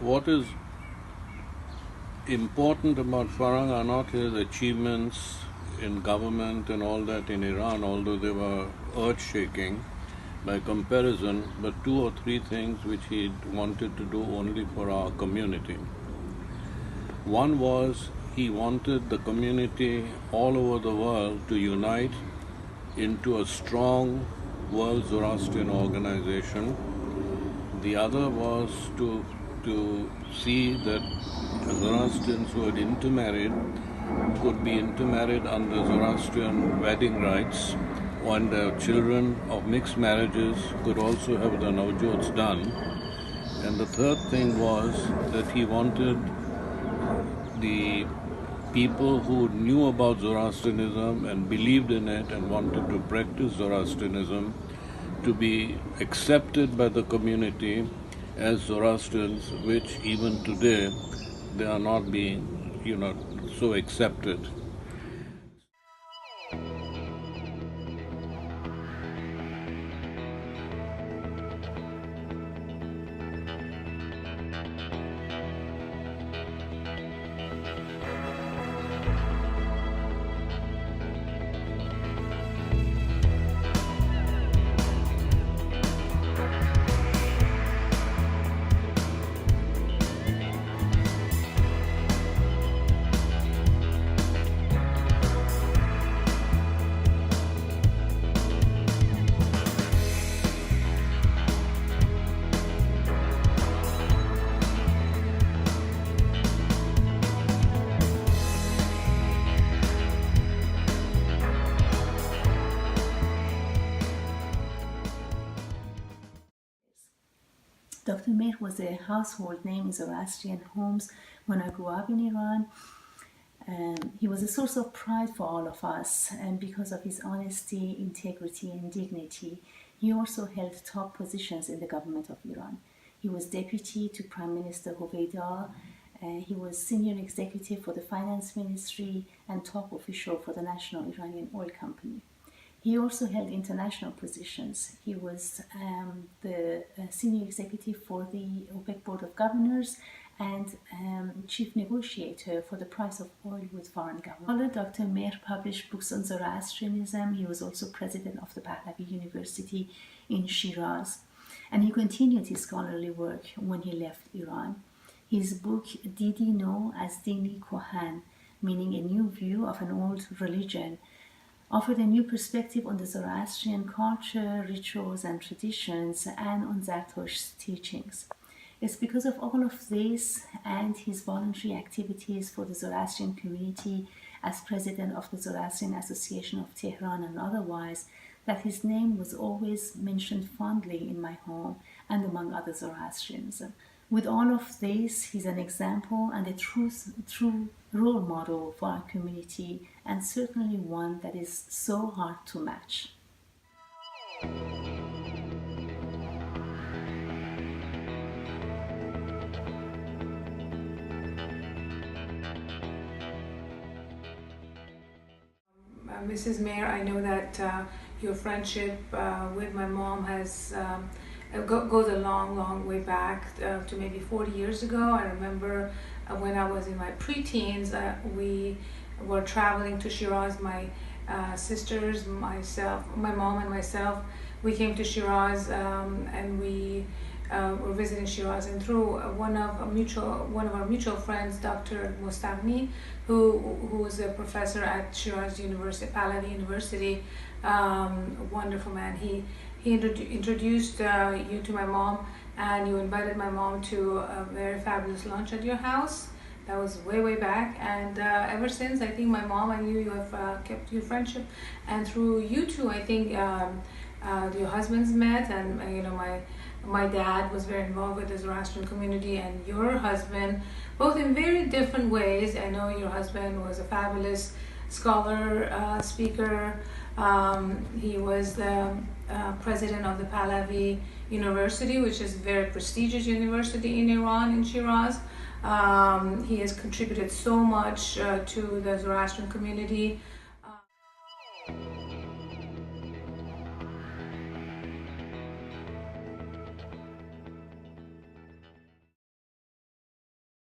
what is important about Farang are not his achievements in government and all that in Iran, although they were earth-shaking by comparison, but two or three things which he wanted to do only for our community. One was he wanted the community all over the world to unite into a strong World Zoroastrian organization. The other was to see that Zoroastrians who had intermarried could be intermarried under Zoroastrian wedding rites, and children of mixed marriages could also have the navjots done. And the third thing was that he wanted the people who knew about Zoroastrianism and believed in it and wanted to practice Zoroastrianism to be accepted by the community as Zoroastrians, which even today they are not being, so accepted. Dr. Mehr was a household name in Zoroastrian homes when I grew up in Iran. He was a source of pride for all of us, and because of his honesty, integrity, and dignity, he also held top positions in the government of Iran. He was deputy to Prime Minister Hoveyda. He was senior executive for the finance ministry and top official for the National Iranian Oil Company. He also held international positions. He was the senior executive for the OPEC Board of Governors and chief negotiator for the price of oil with foreign governments. Although Dr. Mehr published books on Zoroastrianism, he was also president of the Pahlavi University in Shiraz, and he continued his scholarly work when he left Iran. His book, Didi No as Dini Kohan, meaning a new view of an old religion, offered a new perspective on the Zoroastrian culture, rituals, and traditions, and on Zarathusht's teachings. It's because of all of this and his voluntary activities for the Zoroastrian community as president of the Zoroastrian Association of Tehran and otherwise that his name was always mentioned fondly in my home and among other Zoroastrians. With all of this, he's an example and a true role model for our community, and certainly one that is so hard to match. Mrs. Mayer, I know that your friendship with my mom goes a long way back to maybe 40 years ago. I remember when I was in my preteens, we were traveling to Shiraz, my sisters, myself, my mom and myself. We came to Shiraz and we were visiting Shiraz, and through one of our mutual friends, Dr. Mostagni, who was a professor at Shiraz University, Pahlavi University, a wonderful man. He introduced you to my mom, and you invited my mom to a very fabulous lunch at your house. That was way back, and ever since, I think my mom and you have kept your friendship, and through you two, I think your husbands met, and my dad was very involved with the Zoroastrian community, and your husband, both in very different ways. I know your husband was a fabulous scholar, speaker. He was the president of the Pahlavi University, which is a very prestigious university in Iran, in Shiraz. He has contributed so much to the Zoroastrian community.